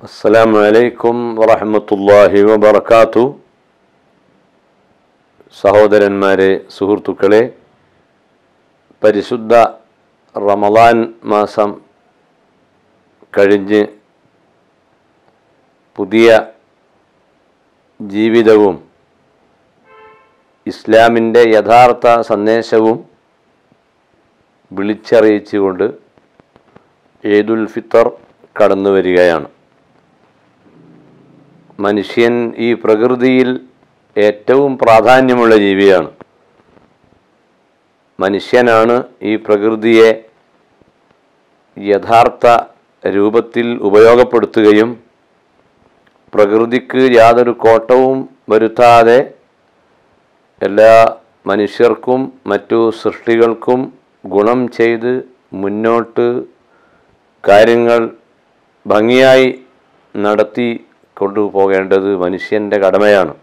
അസ്സലാമു അലൈക്കും വറഹ്മത്തുള്ളാഹി വബറകാതുഹു. സഹോദരന്മാരെ, സുഹൃത്തുക്കളെ, പരിശുദ്ധ റമളാൻ മാസം കഴിഞ്ഞ് പുതിയ ജീവിതവും ഇസ്ലാമിൻ്റെ യഥാർത്ഥ സന്ദേശവും വിളിച്ചറിയിച്ചുകൊണ്ട് ഈദുൽ ഫിത്തർ കടന്നു വരികയാണ്. മനുഷ്യൻ ഈ പ്രകൃതിയിൽ ഏറ്റവും പ്രാധാന്യമുള്ള ജീവിയാണ്. മനുഷ്യനാണ് ഈ പ്രകൃതിയെ യഥാർത്ഥ രൂപത്തിൽ ഉപയോഗപ്പെടുത്തുകയും പ്രകൃതിക്ക് യാതൊരു കോട്ടവും വരുത്താതെ എല്ലാ മനുഷ്യർക്കും മറ്റു സൃഷ്ടികൾക്കും ഗുണം ചെയ്ത് മുന്നോട്ട് കാര്യങ്ങൾ ഭംഗിയായി നടത്തി കൊണ്ടുപോകേണ്ടത് മനുഷ്യൻ്റെ കടമയാണ്.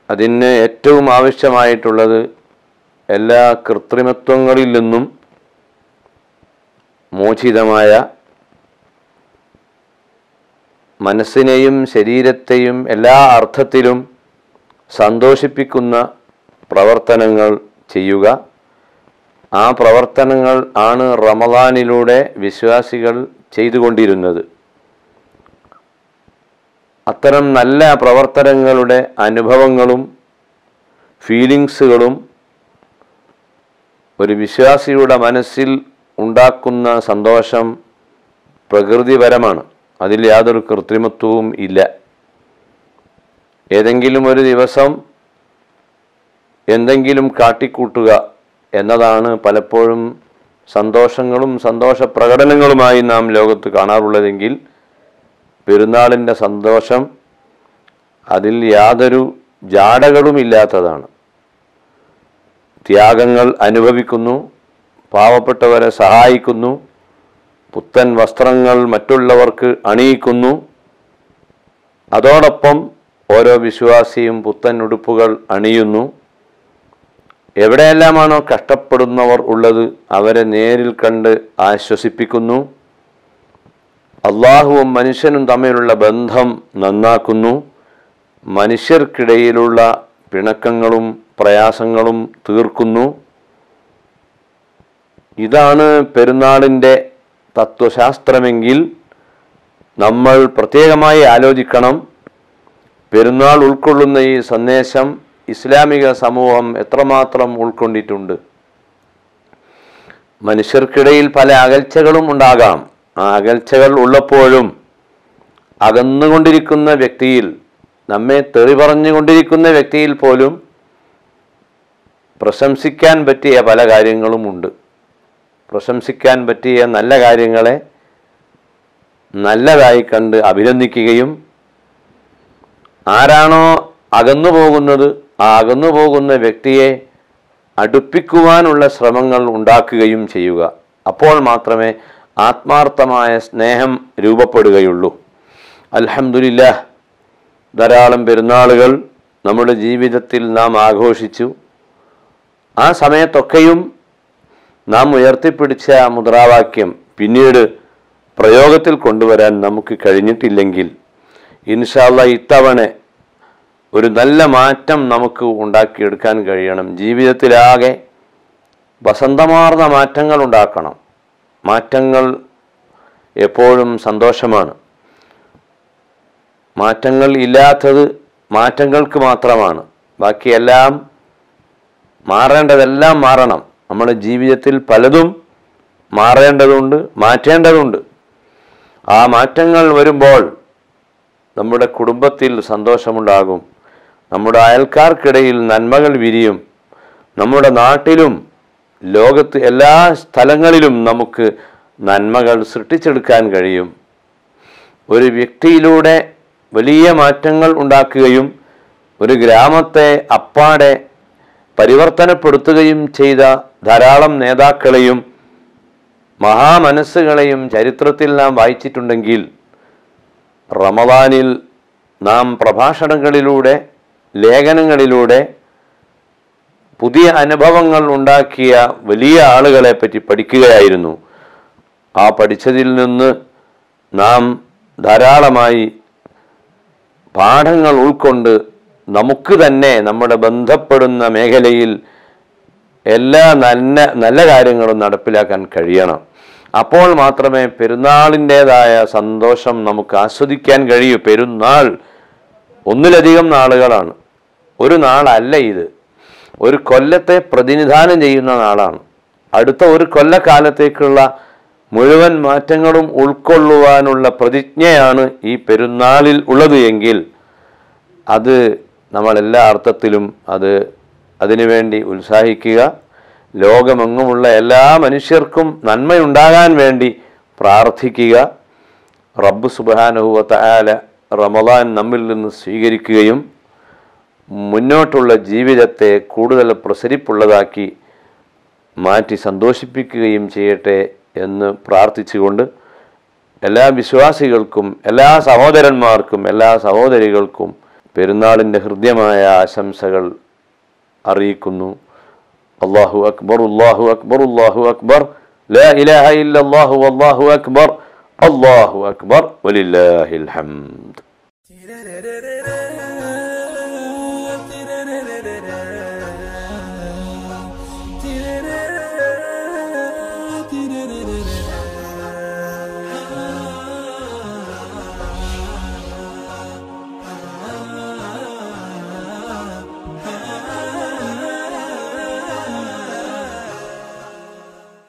അതിന് ഏറ്റവും ആവശ്യമായിട്ടുള്ളത് എല്ലാ കൃത്രിമത്വങ്ങളിൽ നിന്നും മോചിതമായ മനസ്സിനെയും ശരീരത്തെയും എല്ലാ അർത്ഥത്തിലും സന്തോഷിപ്പിക്കുന്ന പ്രവർത്തനങ്ങൾ ചെയ്യുക. ആ പ്രവർത്തനങ്ങൾ ആണ് റമളാനിലൂടെ വിശ്വാസികൾ ചെയ്തുകൊണ്ടിരുന്നത്. അത്തരം നല്ല പ്രവർത്തനങ്ങളുടെ അനുഭവങ്ങളും ഫീലിങ്സുകളും ഒരു വിശ്വാസിയുടെ മനസ്സിൽ ഉണ്ടാക്കുന്ന സന്തോഷം പ്രകൃതിപരമാണ്. അതിൽ യാതൊരു കൃത്രിമത്വവും ഇല്ല. ഏതെങ്കിലും ഒരു ദിവസം എന്തെങ്കിലും കാട്ടിക്കൂട്ടുക എന്നതാണ് പലപ്പോഴും സന്തോഷങ്ങളും സന്തോഷ പ്രകടനങ്ങളുമായി നാം ലോകത്ത് കാണാറുള്ളതെങ്കിൽ പെരുന്നാളിൻ്റെ സന്തോഷം അതിൽ യാതൊരു ജാടകളുമില്ലാത്തതാണ്. ത്യാഗങ്ങൾ അനുഭവിക്കുന്നു, പാവപ്പെട്ടവരെ സഹായിക്കുന്നു, പുത്തൻ വസ്ത്രങ്ങൾ മറ്റുള്ളവർക്ക് അണിയിക്കുന്നു. അതോടൊപ്പം ഓരോ വിശ്വാസിയും പുത്തൻ ഉടുപ്പുകൾ അണിയുന്നു. എവിടെയെല്ലാമാണോ കഷ്ടപ്പെടുന്നവർ ഉള്ളത് അവരെ നേരിൽ കണ്ട് ആശ്വസിപ്പിക്കുന്നു. അള്ളാഹുവും മനുഷ്യനും തമ്മിലുള്ള ബന്ധം നന്നാക്കുന്നു. മനുഷ്യർക്കിടയിലുള്ള പിണക്കങ്ങളും പ്രയാസങ്ങളും തീർക്കുന്നു. ഇതാണ് പെരുന്നാളിൻ്റെ തത്വശാസ്ത്രമെങ്കിൽ നമ്മൾ പ്രത്യേകമായി ആലോചിക്കണം. പെരുന്നാൾ ഉൾക്കൊള്ളുന്ന ഈ സന്ദേശം ഇസ്ലാമിക സമൂഹം എത്രമാത്രം ഉൾക്കൊണ്ടിട്ടുണ്ട്. മനുഷ്യർക്കിടയിൽ പല അകൽച്ചകളും ഉണ്ടാകാം. ആ അകൽച്ചകൾ ഉള്ളപ്പോഴും അകന്നുകൊണ്ടിരിക്കുന്ന വ്യക്തിയിൽ, നമ്മെ തെറി പറഞ്ഞുകൊണ്ടിരിക്കുന്ന വ്യക്തിയിൽ പോലും പ്രശംസിക്കാൻ പറ്റിയ പല കാര്യങ്ങളുമുണ്ട്. പ്രശംസിക്കാൻ പറ്റിയ നല്ല കാര്യങ്ങളെ നല്ലതായി കണ്ട് അഭിനന്ദിക്കുകയും ആരാണോ അകന്നു പോകുന്നത് ആ അകന്നു പോകുന്ന വ്യക്തിയെ അടുപ്പിക്കുവാനുള്ള ശ്രമങ്ങൾ ഉണ്ടാക്കുകയും ചെയ്യുക. അപ്പോൾ മാത്രമേ ആത്മാർത്ഥമായ സ്നേഹം രൂപപ്പെടുകയുള്ളൂ. അൽഹംദുലില്ലാഹ്, ധാരാളം പെരുന്നാളുകൾ നമ്മുടെ ജീവിതത്തിൽ നാം ആഘോഷിച്ചു. ആ സമയത്തൊക്കെയും നാം ഉയർത്തിപ്പിടിച്ച മുദ്രാവാക്യം പിന്നീട് പ്രയോഗത്തിൽ കൊണ്ടുവരാൻ നമുക്ക് കഴിഞ്ഞിട്ടില്ലെങ്കിൽ ഇൻഷാ അല്ലാഹ് ഇത്തവണ ഒരു നല്ല മാറ്റം നമുക്ക് ഉണ്ടാക്കിയെടുക്കാൻ കഴിയണം. ജീവിതത്തിലാകെ വസന്തമാർന്ന മാറ്റങ്ങൾ ഉണ്ടാക്കണം. മാറ്റങ്ങൾ എപ്പോഴും സന്തോഷമാണ്. മാറ്റങ്ങൾ ഇല്ലാത്തത് മാറ്റങ്ങൾക്ക് മാത്രമാണ്. ബാക്കിയെല്ലാം മാറേണ്ടതെല്ലാം മാറണം. നമ്മുടെ ജീവിതത്തിൽ പലതും മാറേണ്ടതുണ്ട്, മാറ്റേണ്ടതുണ്ട്. ആ മാറ്റങ്ങൾ വരുമ്പോൾ നമ്മുടെ കുടുംബത്തിൽ സന്തോഷമുണ്ടാകും. നമ്മുടെ അയൽക്കാർക്കിടയിൽ നന്മകൾ വിരിയും. നമ്മുടെ നാട്ടിലും ലോകത്ത് എല്ലാ സ്ഥലങ്ങളിലും നമുക്ക് നന്മകൾ സൃഷ്ടിച്ചെടുക്കാൻ കഴിയും. ഒരു വ്യക്തിയിലൂടെ വലിയ മാറ്റങ്ങൾ ഉണ്ടാക്കുകയും ഒരു ഗ്രാമത്തെ അപ്പാടെ പരിവർത്തനപ്പെടുത്തുകയും ചെയ്ത ധാരാളം നേതാക്കളെയും മഹാമനസ്സുകളെയും ചരിത്രത്തിൽ നാം വായിച്ചിട്ടുണ്ടെങ്കിൽ റമളാനിൽ നാം പ്രഭാഷണങ്ങളിലൂടെ ലേഖനങ്ങളിലൂടെ പുതിയ അനുഭവങ്ങൾ ഉണ്ടാക്കിയ വലിയ ആളുകളെ പറ്റി പഠിക്കുകയായിരുന്നു. ആ പഠിച്ചതിൽ നിന്ന് നാം ധാരാളമായി പാഠങ്ങൾ ഉൾക്കൊണ്ട് നമുക്ക് തന്നെ നമ്മുടെ ബന്ധപ്പെടുന്ന മേഖലയിൽ എല്ലാ നല്ല കാര്യങ്ങളും നടപ്പിലാക്കാൻ കഴിയണം. അപ്പോൾ മാത്രമേ പെരുന്നാളിൻ്റേതായ സന്തോഷം നമുക്ക് ആസ്വദിക്കാൻ കഴിയൂ. പെരുന്നാൾ ഒന്നിലധികം നാളുകളാണ്, ഒരു നാളല്ല ഇത്. ഒരു കൊല്ലത്തെ പ്രതിനിധാനം ചെയ്യുന്ന നാളാണ്. അടുത്ത ഒരു കൊല്ലക്കാലത്തേക്കുള്ള മുഴുവൻ മാറ്റങ്ങളും ഉൾക്കൊള്ളുവാനുള്ള പ്രതിജ്ഞയാണ് ഈ പെരുന്നാളിൽ ഉള്ളത് എങ്കിൽ അത് നമ്മളെല്ലാ അർത്ഥത്തിലും അതിനുവേണ്ടി ഉത്സാഹിക്കുക. ലോകമെങ്ങുമുള്ള എല്ലാ മനുഷ്യർക്കും നന്മയുണ്ടാകാൻ വേണ്ടി പ്രാർത്ഥിക്കുക. റബ്ബ് സുബ്ഹാനഹു വ തആല റമളാൻ നമ്മിൽ നിന്ന് സ്വീകരിക്കുകയും മുന്നോട്ടുള്ള ജീവിതത്തെ കൂടുതൽ പ്രസരിപ്പുള്ളതാക്കി മാറ്റി സന്തോഷിപ്പിക്കുകയും ചെയ്യട്ടെ എന്ന് പ്രാർത്ഥിച്ചുകൊണ്ട് എല്ലാ വിശ്വാസികൾക്കും, എല്ലാ സഹോദരന്മാർക്കും, എല്ലാ സഹോദരികൾക്കും പെരുന്നാളിൻ്റെ ഹൃദ്യമായ ആശംസകൾ അറിയിക്കുന്നു. അല്ലാഹു അക്ബർ, അല്ലാഹു അക്ബർ, അല്ലാഹു അക്ബർ, ലാ ഇലാഹ ഇല്ലല്ലാഹു വല്ലാഹു അക്ബർ, അല്ലാഹു അക്ബർ വലില്ലാഹിൽ ഹംദ്.